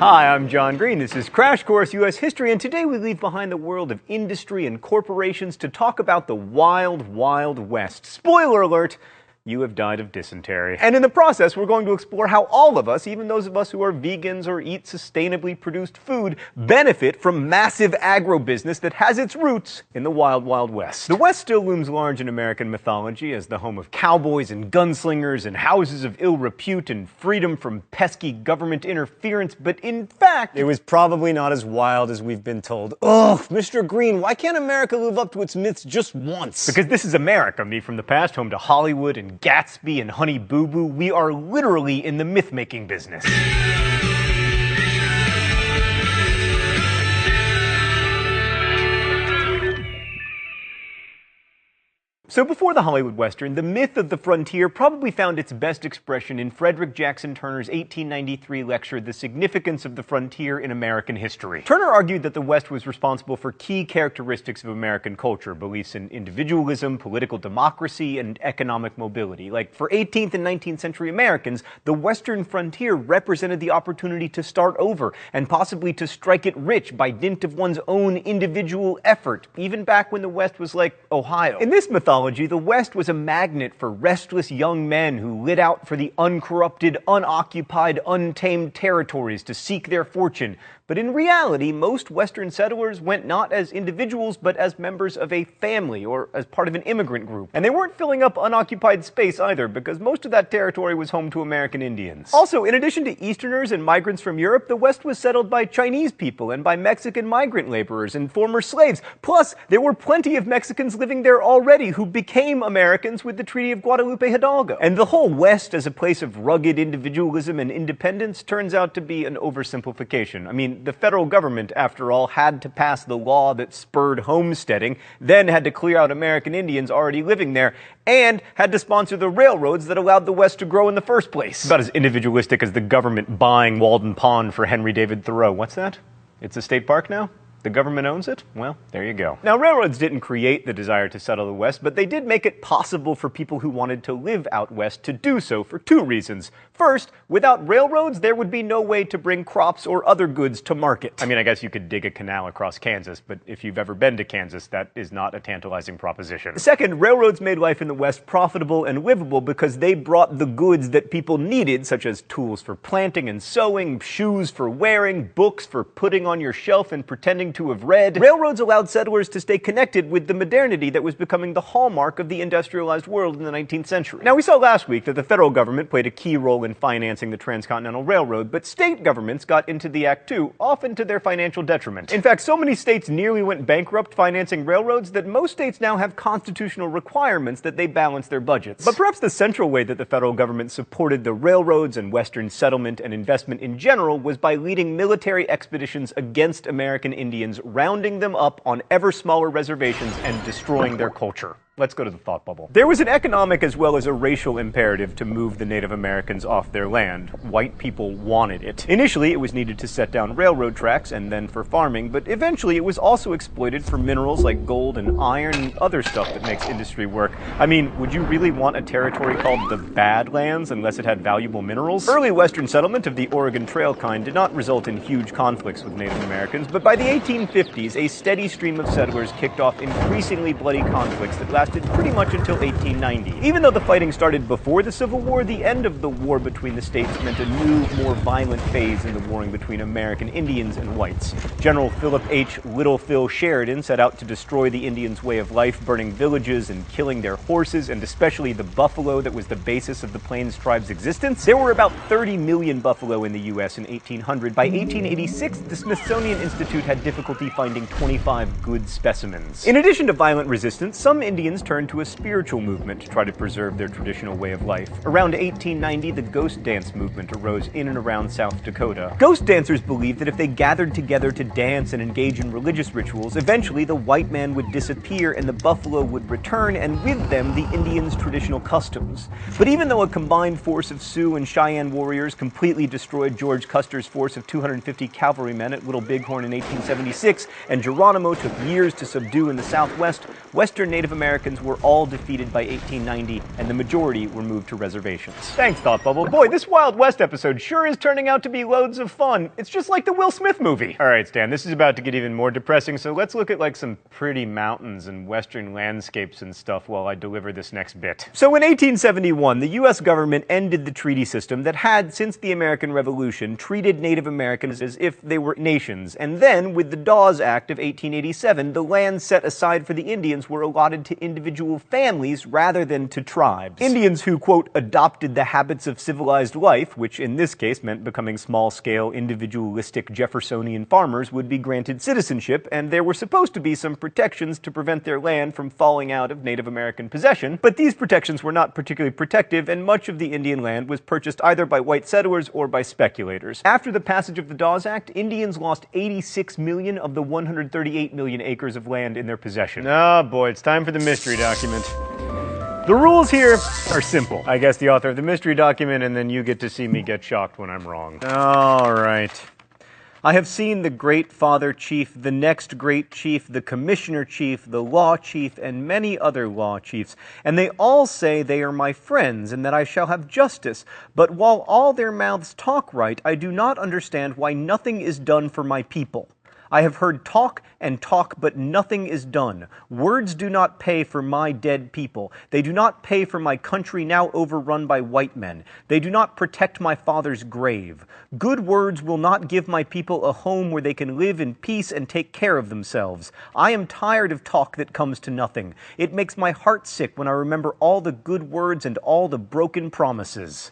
Hi, I'm John Green. This is Crash Course U.S. History, and today we leave behind the world of industry and corporations to talk about the wild, wild West. Spoiler alert! You have died of dysentery. And in the process, we're going to explore how all of us, even those of us who are vegans or eat sustainably produced food, benefit from massive agro-business that has its roots in the wild, wild West. The West still looms large in American mythology as the home of cowboys and gunslingers and houses of ill repute and freedom from pesky government interference, but in fact, it was probably not as wild as we've been told. Ugh, Mr. Green, why can't America live up to its myths just once? Because this is America, me from the past, home to Hollywood and Gatsby and Honey Boo Boo. We are literally in the myth-making business. So before the Hollywood Western, the myth of the frontier probably found its best expression in Frederick Jackson Turner's 1893 lecture, The Significance of the Frontier in American History. Turner argued that the West was responsible for key characteristics of American culture, beliefs in individualism, political democracy, and economic mobility. Like, for 18th and 19th century Americans, the Western frontier represented the opportunity to start over, and possibly to strike it rich by dint of one's own individual effort, even back when the West was like Ohio. In this mythology, the West was a magnet for restless young men who lit out for the uncorrupted, unoccupied, untamed territories to seek their fortune. But in reality, most Western settlers went not as individuals, but as members of a family, or as part of an immigrant group. And they weren't filling up unoccupied space either, because most of that territory was home to American Indians. Also, in addition to Easterners and migrants from Europe, the West was settled by Chinese people and by Mexican migrant laborers and former slaves. Plus, there were plenty of Mexicans living there already who became Americans with the Treaty of Guadalupe Hidalgo. And the whole West as a place of rugged individualism and independence turns out to be an oversimplification. I mean, the federal government, after all, had to pass the law that spurred homesteading, then had to clear out American Indians already living there, and had to sponsor the railroads that allowed the West to grow in the first place. About as individualistic as the government buying Walden Pond for Henry David Thoreau. What's that? It's a state park now? The government owns it? Well, there you go. Now, railroads didn't create the desire to settle the West, but they did make it possible for people who wanted to live out West to do so for two reasons. First, without railroads, there would be no way to bring crops or other goods to market. I mean, I guess you could dig a canal across Kansas, but if you've ever been to Kansas, that is not a tantalizing proposition. Second, railroads made life in the West profitable and livable because they brought the goods that people needed, such as tools for planting and sowing, shoes for wearing, books for putting on your shelf and pretending to have read. Railroads allowed settlers to stay connected with the modernity that was becoming the hallmark of the industrialized world in the 19th century. Now, we saw last week that the federal government played a key role in financing the Transcontinental Railroad, but state governments got into the act too, often to their financial detriment. In fact, so many states nearly went bankrupt financing railroads that most states now have constitutional requirements that they balance their budgets. But perhaps the central way that the federal government supported the railroads and Western settlement and investment in general was by leading military expeditions against American Indians, rounding them up on ever smaller reservations and destroying their culture. Let's go to the thought bubble. There was an economic as well as a racial imperative to move the Native Americans off their land. White people wanted it. Initially, it was needed to set down railroad tracks and then for farming, but eventually it was also exploited for minerals like gold and iron and other stuff that makes industry work. I mean, would you really want a territory called the Badlands unless it had valuable minerals? Early Western settlement of the Oregon Trail kind did not result in huge conflicts with Native Americans, but by the 1850s, a steady stream of settlers kicked off increasingly bloody conflicts that lasted pretty much until 1890. Even though the fighting started before the Civil War, the end of the war between the states meant a new, more violent phase in the warring between American Indians and whites. General Philip H. Little Phil Sheridan set out to destroy the Indians' way of life, burning villages and killing their horses, and especially the buffalo that was the basis of the Plains tribe's existence. There were about 30 million buffalo in the U.S. in 1800. By 1886, the Smithsonian Institute had difficulty finding 25 good specimens. In addition to violent resistance, some Indians turned to a spiritual movement to try to preserve their traditional way of life. Around 1890, the ghost dance movement arose in and around South Dakota. Ghost dancers believed that if they gathered together to dance and engage in religious rituals, eventually the white man would disappear and the buffalo would return, and with them the Indians' traditional customs. But even though a combined force of Sioux and Cheyenne warriors completely destroyed George Custer's force of 250 cavalrymen at Little Bighorn in 1876, and Geronimo took years to subdue in the Southwest, Western Native Americans Americans were all defeated by 1890, and the majority were moved to reservations. Thanks, Thought Bubble. Boy, this Wild West episode sure is turning out to be loads of fun. It's just like the Will Smith movie. All right, Stan, this is about to get even more depressing, so let's look at like some pretty mountains and western landscapes and stuff while I deliver this next bit. So in 1871, the U.S. government ended the treaty system that had, since the American Revolution, treated Native Americans as if they were nations. And then, with the Dawes Act of 1887, the lands set aside for the Indians were allotted to individual families rather than to tribes. Indians who, quote, adopted the habits of civilized life, which in this case meant becoming small-scale, individualistic Jeffersonian farmers, would be granted citizenship, and there were supposed to be some protections to prevent their land from falling out of Native American possession, but these protections were not particularly protective, and much of the Indian land was purchased either by white settlers or by speculators. After the passage of the Dawes Act, Indians lost 86 million of the 138 million acres of land in their possession. Oh boy, it's time for the mystery document. The rules here are simple. I guess the author of the mystery document, and then you get to see me get shocked when I'm wrong. All right. I have seen the great father chief, the next great chief, the commissioner chief, the law chief, and many other law chiefs, and they all say they are my friends, and that I shall have justice. But while all their mouths talk right, I do not understand why nothing is done for my people. I have heard talk and talk, but nothing is done. Words do not pay for my dead people. They do not pay for my country now overrun by white men. They do not protect my father's grave. Good words will not give my people a home where they can live in peace and take care of themselves. I am tired of talk that comes to nothing. It makes my heart sick when I remember all the good words and all the broken promises.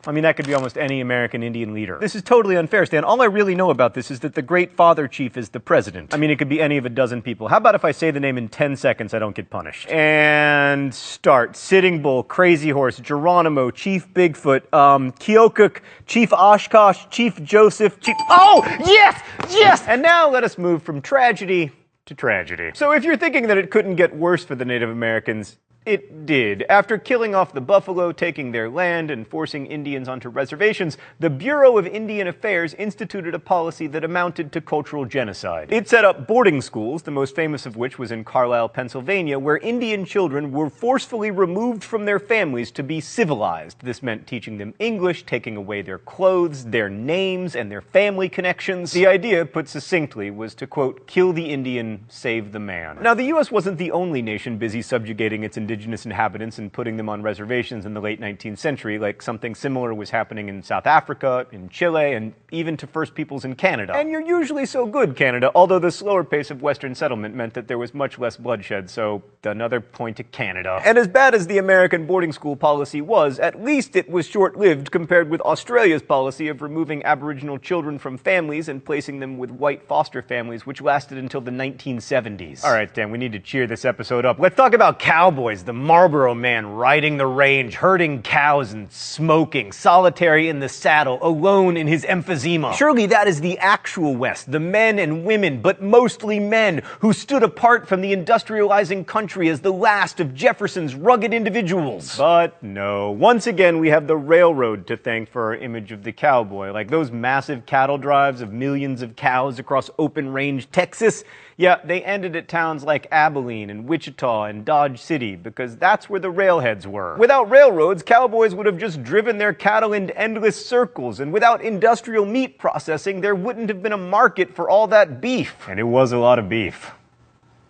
I mean, that could be almost any American Indian leader. This is totally unfair, Stan. All I really know about this is that the great father chief is the president. I mean, it could be any of a dozen people. How about if I say the name in 10 seconds, I don't get punished? And start. Sitting Bull, Crazy Horse, Geronimo, Chief Bigfoot, Keokuk, Chief Oshkosh, Chief Joseph, Chief... Oh, yes! Yes! And now let us move from tragedy to tragedy. So if you're thinking that it couldn't get worse for the Native Americans, it did. After killing off the buffalo, taking their land, and forcing Indians onto reservations, the Bureau of Indian Affairs instituted a policy that amounted to cultural genocide. It set up boarding schools, the most famous of which was in Carlisle, Pennsylvania, where Indian children were forcefully removed from their families to be civilized. This meant teaching them English, taking away their clothes, their names, and their family connections. The idea, put succinctly, was to, quote, kill the Indian, save the man. Now, the U.S. wasn't the only nation busy subjugating its indigenous inhabitants and putting them on reservations in the late 19th century, like something similar was happening in South Africa, in Chile, and even to First Peoples in Canada. And you're usually so good, Canada, although the slower pace of Western settlement meant that there was much less bloodshed, so another point to Canada. And as bad as the American boarding school policy was, at least it was short-lived compared with Australia's policy of removing Aboriginal children from families and placing them with white foster families, which lasted until the 1970s. All right, Dan, we need to cheer this episode up. Let's talk about cowboys. The Marlboro man riding the range, herding cows and smoking, solitary in the saddle, alone in his emphysema. Surely that is the actual West, the men and women, but mostly men, who stood apart from the industrializing country as the last of Jefferson's rugged individuals. But no. Once again, we have the railroad to thank for our image of the cowboy, like those massive cattle drives of millions of cows across open-range Texas. Yeah, they ended at towns like Abilene and Wichita and Dodge City because that's where the railheads were. Without railroads, cowboys would have just driven their cattle in endless circles, and without industrial meat processing, there wouldn't have been a market for all that beef. And it was a lot of beef,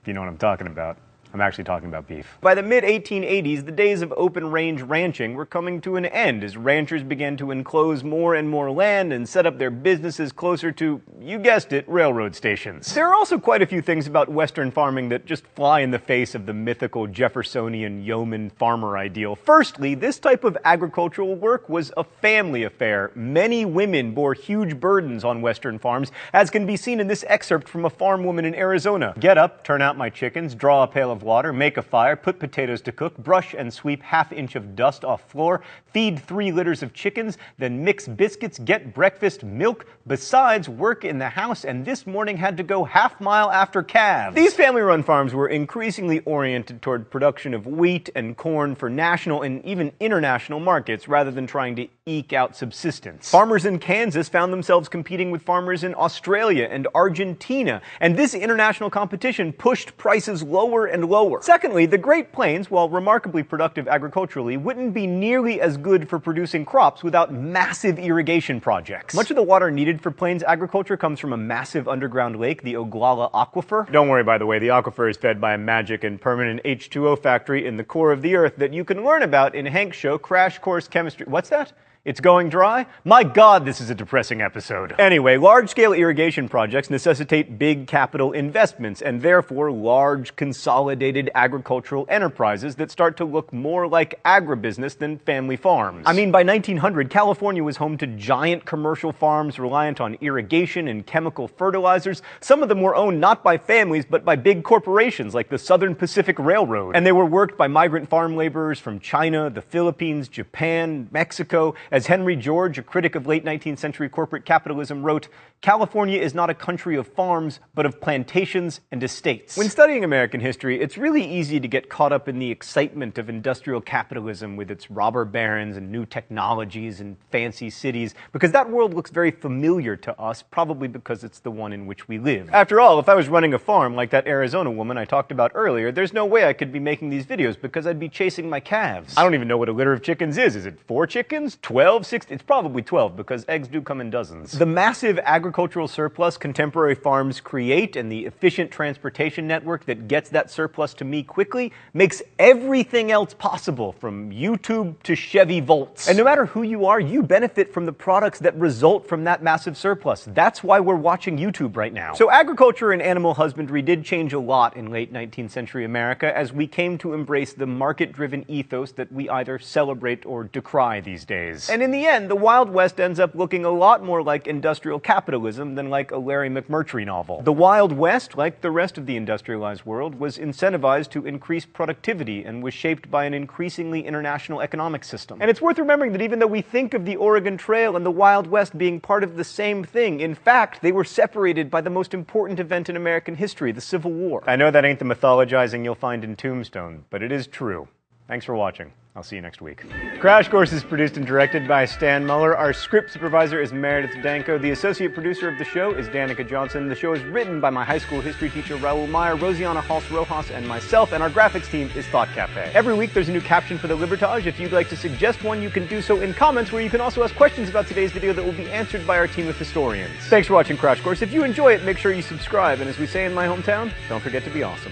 if you know what I'm talking about. I'm actually talking about beef. By the mid-1880s, the days of open-range ranching were coming to an end as ranchers began to enclose more and more land and set up their businesses closer to, you guessed it, railroad stations. There are also quite a few things about Western farming that just fly in the face of the mythical Jeffersonian yeoman farmer ideal. Firstly, this type of agricultural work was a family affair. Many women bore huge burdens on Western farms, as can be seen in this excerpt from a farm woman in Arizona. Get up, turn out my chickens, draw a pail of water, make a fire, put potatoes to cook, brush and sweep half-inch of dust off floor, feed 3 litters of chickens, then mix biscuits, get breakfast, milk, besides work in the house, and this morning had to go half-mile after calves. These family-run farms were increasingly oriented toward production of wheat and corn for national and even international markets rather than trying to eke out subsistence. Farmers in Kansas found themselves competing with farmers in Australia and Argentina, and this international competition pushed prices lower and lower. Secondly, the Great Plains, while remarkably productive agriculturally, wouldn't be nearly as good for producing crops without massive irrigation projects. Much of the water needed for plains agriculture comes from a massive underground lake, the Oglala Aquifer. Don't worry, by the way, the aquifer is fed by a magic and permanent H2O factory in the core of the Earth that you can learn about in Hank's show Crash Course Chemistry. What's that? It's going dry? My God, this is a depressing episode. Anyway, large-scale irrigation projects necessitate big capital investments and therefore large, consolidated agricultural enterprises that start to look more like agribusiness than family farms. I mean, by 1900, California was home to giant commercial farms reliant on irrigation and chemical fertilizers. Some of them were owned not by families, but by big corporations like the Southern Pacific Railroad. And they were worked by migrant farm laborers from China, the Philippines, Japan, Mexico. As Henry George, a critic of late 19th century corporate capitalism, wrote, "California is not a country of farms, but of plantations and estates." When studying American history, it's really easy to get caught up in the excitement of industrial capitalism with its robber barons and new technologies and fancy cities, because that world looks very familiar to us, probably because it's the one in which we live. After all, if I was running a farm like that Arizona woman I talked about earlier, there's no way I could be making these videos because I'd be chasing my calves. I don't even know what a litter of chickens is. Is it 4 chickens? 12? 6? It's probably 12 because eggs do come in dozens. The massive agricultural surplus contemporary farms create and the efficient transportation network that gets that surplus to me quickly makes everything else possible, from YouTube to Chevy Volts. And no matter who you are, you benefit from the products that result from that massive surplus. That's why we're watching YouTube right now. So agriculture and animal husbandry did change a lot in late 19th century America as we came to embrace the market-driven ethos that we either celebrate or decry these days. And in the end, the Wild West ends up looking a lot more like industrial capitalism than like a Larry McMurtry novel. The Wild West, like the rest of the industrialized world, was incentivized to increase productivity and was shaped by an increasingly international economic system. And it's worth remembering that even though we think of the Oregon Trail and the Wild West being part of the same thing, in fact, they were separated by the most important event in American history, the Civil War. I know that ain't the mythologizing you'll find in Tombstone, but it is true. Thanks for watching. I'll see you next week. Crash Course is produced and directed by Stan Muller. Our script supervisor is Meredith Danko. The associate producer of the show is Danica Johnson. The show is written by my high school history teacher, Raul Meyer, Rosiana Hals-Rojas, and myself, and our graphics team is Thought Cafe. Every week there's a new caption for the Libertage. If you'd like to suggest one, you can do so in comments, where you can also ask questions about today's video that will be answered by our team of historians. Thanks for watching Crash Course. If you enjoy it, make sure you subscribe, and as we say in my hometown, don't forget to be awesome.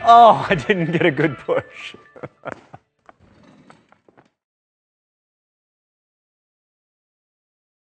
Oh, I didn't get a good push.